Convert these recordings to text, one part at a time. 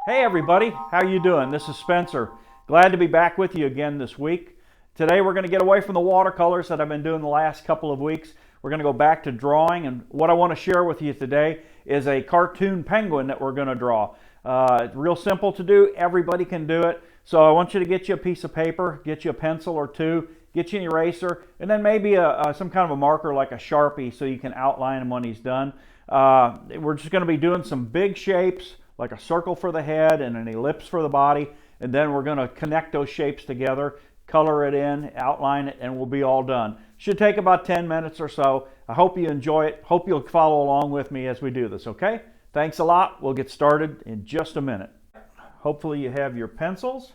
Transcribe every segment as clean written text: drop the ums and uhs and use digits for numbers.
Hey everybody, how you doing? This is Spencer. Glad to be back with you again this week. Today we're going to get away from the watercolors that I've been doing the last couple of weeks. We're going to go back to drawing, and what I want to share with you today is a cartoon penguin that we're going to draw. It's real simple to do. Everybody can do it. So I want you to get you a piece of paper, get you a pencil or two, get you an eraser, and then maybe some kind of a marker like a Sharpie so you can outline him when he's done. We're just going to be doing some big shapes, like a circle for the head and an ellipse for the body, and then we're going to connect those shapes together, color it in, outline it, and we'll be all done. Should take about 10 minutes or so. I hope you enjoy it. Hope you'll follow along with me as we do this, okay? Thanks a lot. We'll get started in just a minute. Hopefully you have your pencils.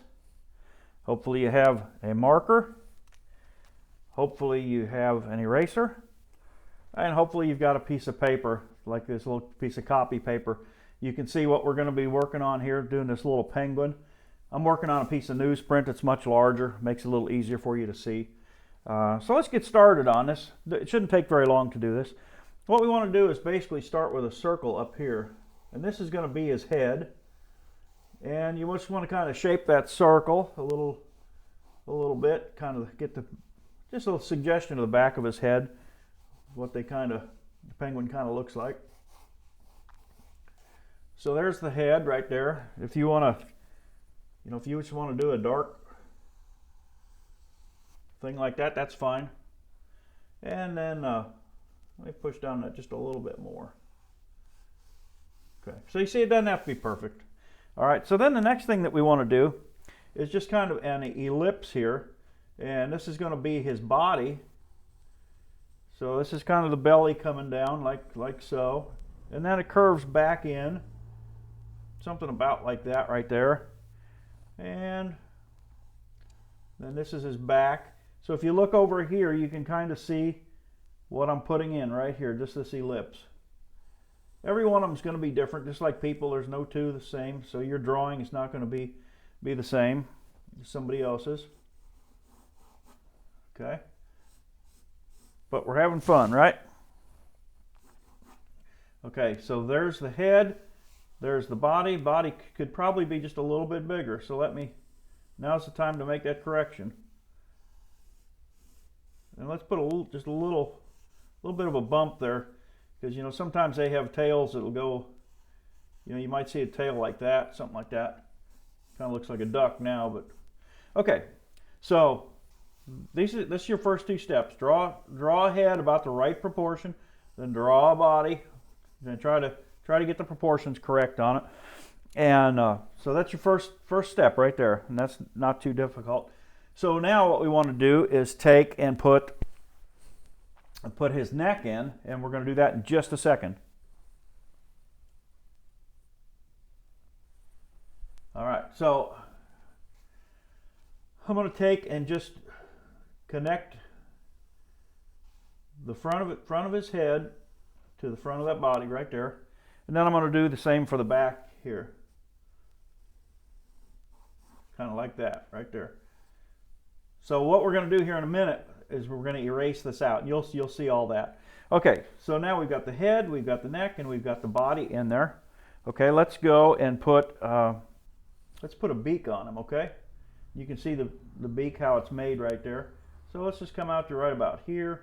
Hopefully you have a marker. Hopefully you have an eraser. And hopefully you've got a piece of paper, like this little piece of copy paper. You can see what we're going to be working on here, doing this little penguin. I'm working on a piece of newsprint that's much larger, makes it a little easier for you to see. So let's get started on this. It shouldn't take very long to do this. What we want to do is basically start with a circle up here, and this is going to be his head. And you just want to kind of shape that circle a little bit, kind of get just a little suggestion of the back of his head, what the penguin kind of looks like. So there's the head right there. If you want to, if you just want to do a dark thing like that, that's fine. And then let me push down that just a little bit more. Okay, so you see it doesn't have to be perfect. All right, so then the next thing that we want to do is just kind of an ellipse here. And this is going to be his body. So this is kind of the belly coming down like so. And then it curves back in. Something about like that right there. And then this is his back. So if you look over here, you can kind of see what I'm putting in right here, just this ellipse. Every one of them is going to be different, just like people. There's no two the same. So your drawing is not going to be the same as somebody else's. Okay. But we're having fun, right? Okay, so there's the head. There's the body. Body could probably be just a little bit bigger. So now's the time to make that correction. And let's put just a little bit of a bump there, because sometimes they have tails that'll go, you might see a tail like that, something like that. Kind of looks like a duck now, but okay. So this is your first two steps. Draw a head about the right proportion, then draw a body, then try to get the proportions correct on it. And so that's your first step right there, and that's not too difficult. So now what we want to do is take and put his neck in, and we're going to do that in just a second. All right, so I'm going to take and just connect the front of his head to the front of that body right there. And then I'm going to do the same for the back here. Kind of like that right there. So what we're going to do here in a minute is we're going to erase this out, and you'll see all that. Okay, so now we've got the head, we've got the neck, and we've got the body in there. Okay, let's go and put a beak on him, okay? You can see the beak, how it's made right there. So let's just come out to right about here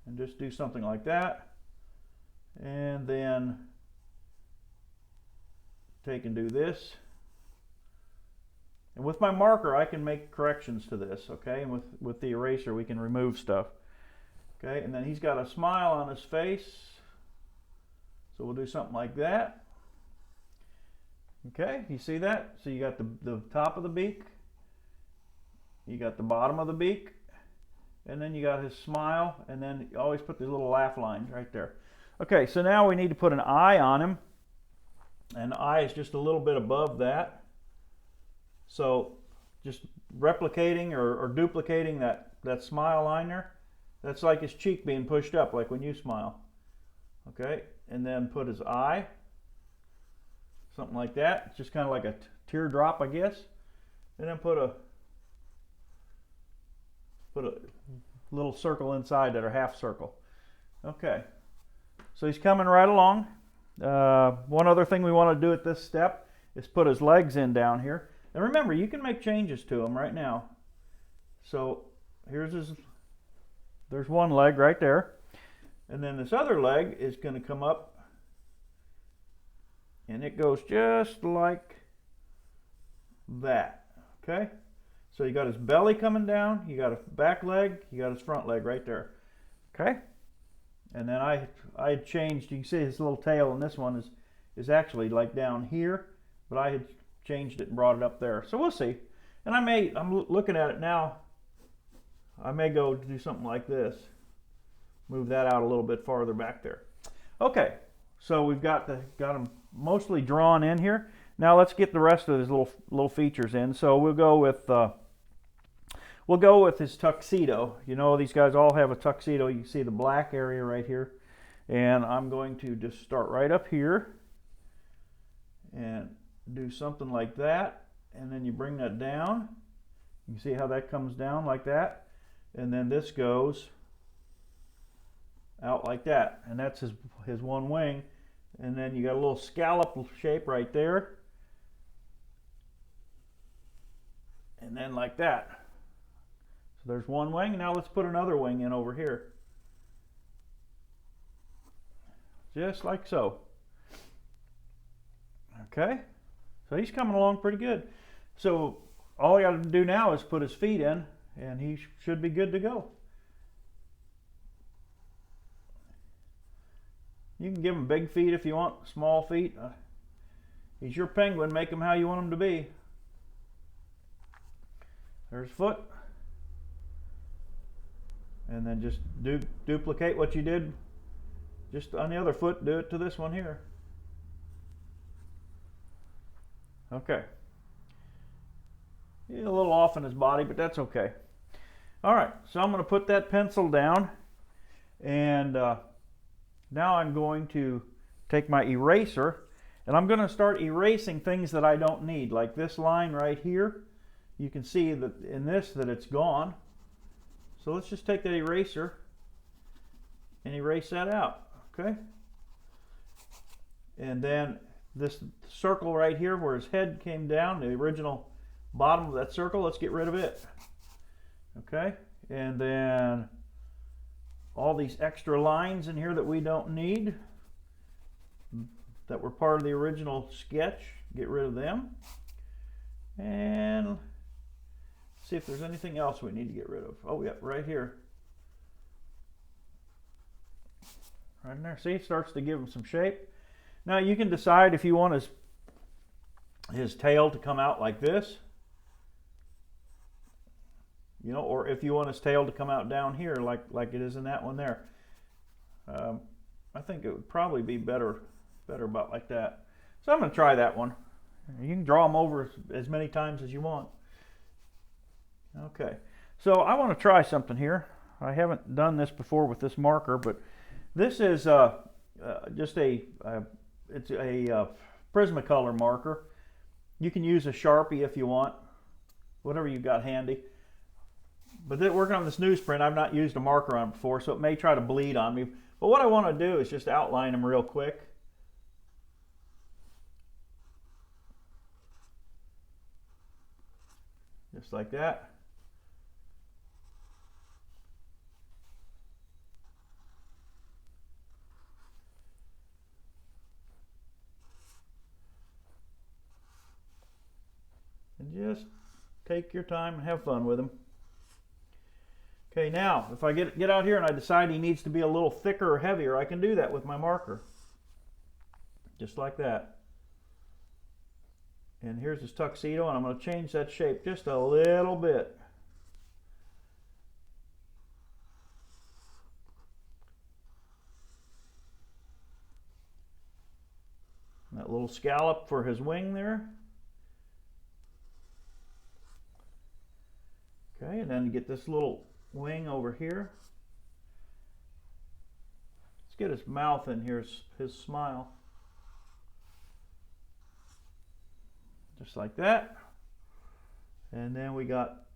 and just do something like that. And then take and do this. And with my marker, I can make corrections to this, okay? And with the eraser, we can remove stuff. Okay, and then he's got a smile on his face. So we'll do something like that. Okay, you see that? So you got the top of the beak. You got the bottom of the beak. And then you got his smile. And then you always put these little laugh lines right there. Okay, so now we need to put an eye on him. And the eye is just a little bit above that. So just replicating or duplicating that smile line there. That's like his cheek being pushed up, like when you smile. Okay, and then put his eye. Something like that. It's just kind of like a teardrop, I guess. And then put a little circle inside that, or half circle. Okay. So he's coming right along. One other thing we want to do at this step is put his legs in down here. And remember, you can make changes to him right now. So here's there's one leg right there. And then this other leg is going to come up, and it goes just like that. Okay? So you got his belly coming down, you got a back leg, you got his front leg right there. Okay? And then I had changed, you can see his little tail in this one is actually like down here, but I had changed it and brought it up there. So we'll see. And I'm looking at it now, I may go do something like this. Move that out a little bit farther back there. Okay, so we've got them mostly drawn in here. Now let's get the rest of his little features in. So we'll go with his tuxedo. You know, these guys all have a tuxedo. You can see the black area right here. And I'm going to just start right up here and do something like that. And then you bring that down. You can see how that comes down like that. And then this goes out like that. And that's his one wing. And then you got a little scallop shape right there. And then like that. So there's one wing. Now let's put another wing in over here. Just like so. Okay. So he's coming along pretty good. So all you got to do now is put his feet in, and he should be good to go. You can give him big feet if you want, small feet. He's your penguin. Make him how you want him to be. There's foot. And then just duplicate what you did just on the other foot. Do it to this one here. Okay. He's a little off in his body, but that's okay. All right, so I'm going to put that pencil down, and now I'm going to take my eraser, and I'm going to start erasing things that I don't need, like this line right here. You can see that in this that it's gone. So let's just take that eraser and erase that out, okay? And then this circle right here where his head came down, the original bottom of that circle, let's get rid of it. Okay? And then all these extra lines in here that we don't need, that were part of the original sketch, get rid of them. And see if there's anything else we need to get rid of. Oh, yeah, right here. Right in there. See, it starts to give him some shape. Now you can decide if you want his tail to come out like this, you know, or if you want his tail to come out down here like it is in that one there. I think it would probably be better about like that. So I'm going to try that one. You can draw them over as many times as you want. Okay, so I want to try something here. I haven't done this before with this marker, but this is just it's a Prismacolor marker. You can use a Sharpie if you want, whatever you've got handy. But working on this newsprint, I've not used a marker on it before, so it may try to bleed on me. But what I want to do is just outline them real quick. Just like that. And just take your time and have fun with them. Okay, now if I get out here and I decide he needs to be a little thicker or heavier, I can do that with my marker. Just like that. And here's his tuxedo, and I'm going to change that shape just a little bit. That little scallop for his wing there. Okay, and then get this little wing over here. Let's get his mouth in here, his smile. Just like that. And then we got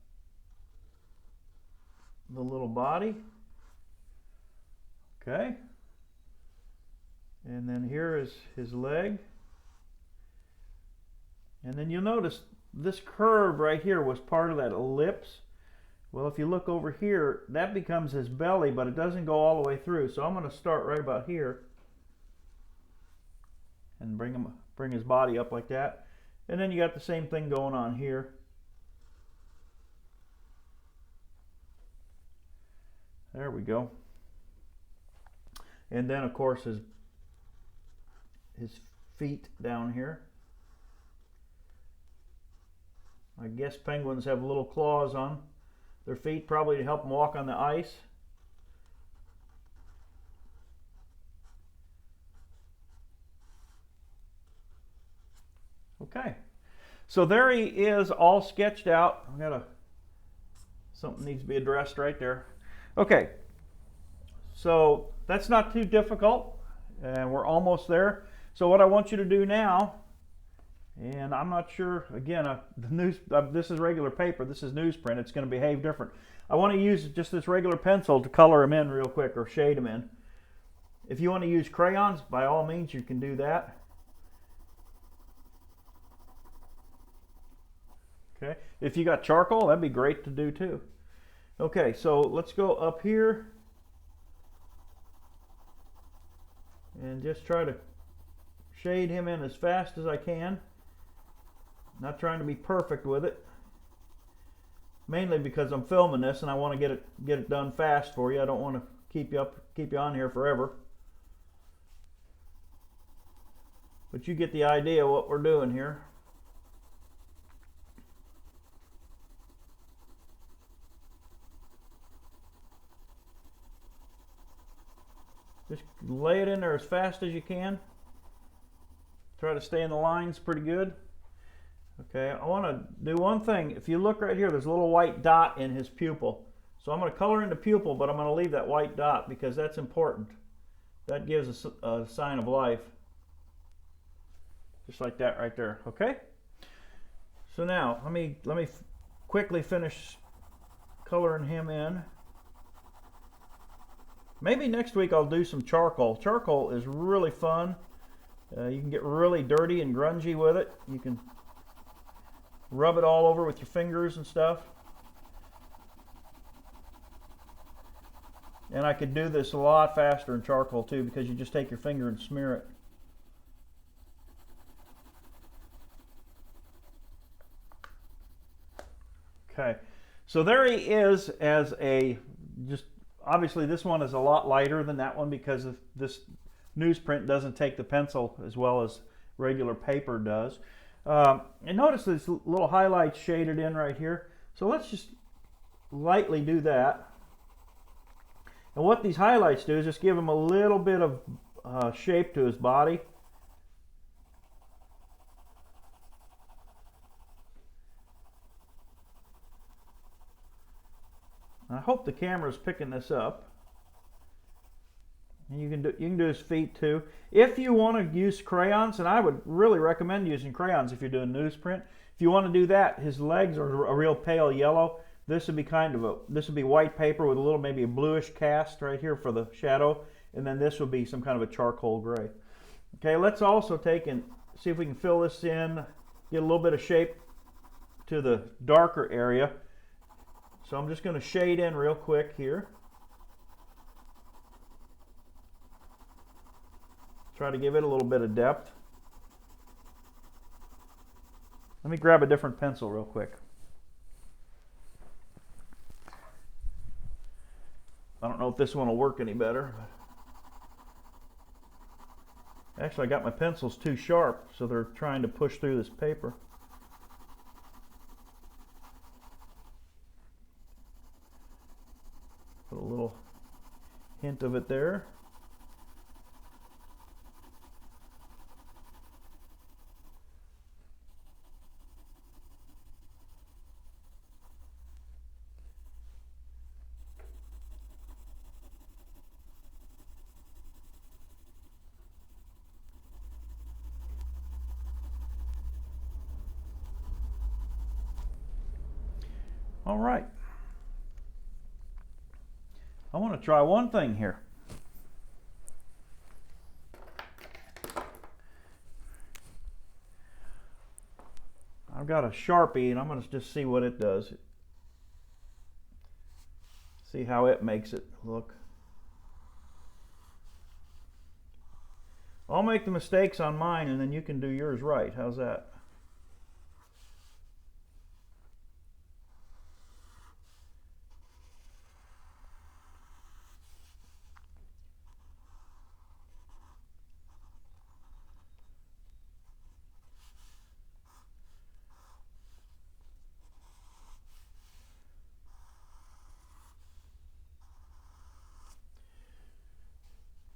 the little body. Okay. And then here is his leg. And then you'll notice this curve right here was part of that ellipse. Well, if you look over here, that becomes his belly, but it doesn't go all the way through. So I'm going to start right about here and bring his body up like that. And then you got the same thing going on here. There we go. And then of course his feet down here. I guess penguins have little claws on their feet, probably to help them walk on the ice. Okay, so there he is, all sketched out. I got something needs to be addressed right there. Okay, so that's not too difficult, and we're almost there. So what I want you to do now, and I'm not sure, again, this is regular paper, this is newsprint, it's going to behave different. I want to use just this regular pencil to color them in real quick, or shade them in. If you want to use crayons, by all means you can do that. Okay, if you got charcoal, that'd be great to do too. Okay, so let's go up here and just try to shade him in as fast as I can. Not trying to be perfect with it, mainly because I'm filming this and I want to get it done fast for you. I don't want to keep you on here forever. But you get the idea of what we're doing here. Just lay it in there as fast as you can. Try to stay in the lines pretty good. Okay, I want to do one thing. If you look right here, there's a little white dot in his pupil. So I'm going to color in the pupil, but I'm going to leave that white dot because that's important. That gives a sign of life. Just like that right there, okay? So now, let me quickly finish coloring him in. Maybe next week I'll do some charcoal. Charcoal is really fun. You can get really dirty and grungy with it. You can rub it all over with your fingers and stuff. And I could do this a lot faster in charcoal too, because you just take your finger and smear it. Okay, so there he is as a obviously this one is a lot lighter than that one because of this newsprint doesn't take the pencil as well as regular paper does. And notice this little highlights shaded in right here. So let's just lightly do that. And what these highlights do is just give him a little bit of shape to his body. I hope the camera's picking this up. And you can do his feet too. If you want to use crayons, and I would really recommend using crayons if you're doing newsprint. If you want to do that, his legs are a real pale yellow. This would be this would be white paper with a little maybe a bluish cast right here for the shadow, and then this would be some kind of a charcoal gray. Okay, let's also take and see if we can fill this in, get a little bit of shape to the darker area. So I'm just going to shade in real quick here. Try to give it a little bit of depth. Let me grab a different pencil real quick. I don't know if this one will work any better. Actually, I got my pencils too sharp, so they're trying to push through this paper. Put a little hint of it there. All right. I want to try one thing here. I've got a Sharpie and I'm going to just see what it does. See how it makes it look. I'll make the mistakes on mine and then you can do yours right. How's that?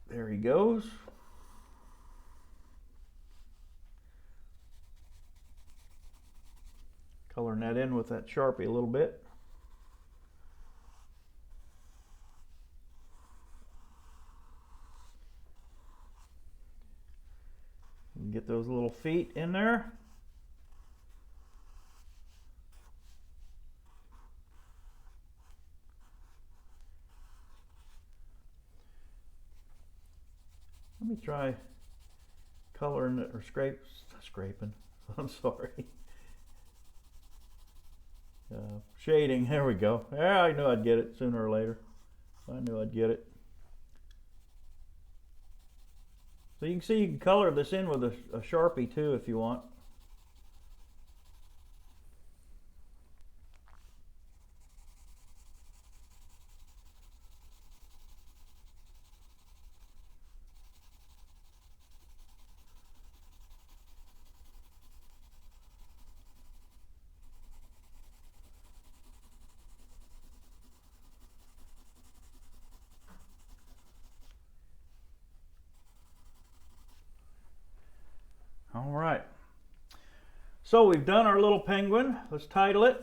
There he goes. Coloring that in with that Sharpie a little bit. And get those little feet in there. Let me try coloring it or scraping. I'm sorry. Shading. There we go. Yeah, I knew I'd get it sooner or later. I knew I'd get it. So you can see you can color this in with a Sharpie too if you want. All right. So we've done our little penguin. Let's title it.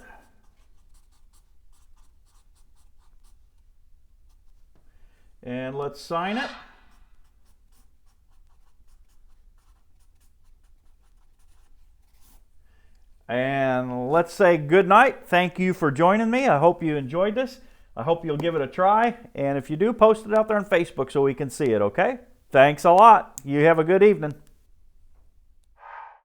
And let's sign it. And let's say good night. Thank you for joining me. I hope you enjoyed this. I hope you'll give it a try. And if you do, post it out there on Facebook so we can see it, okay? Thanks a lot. You have a good evening.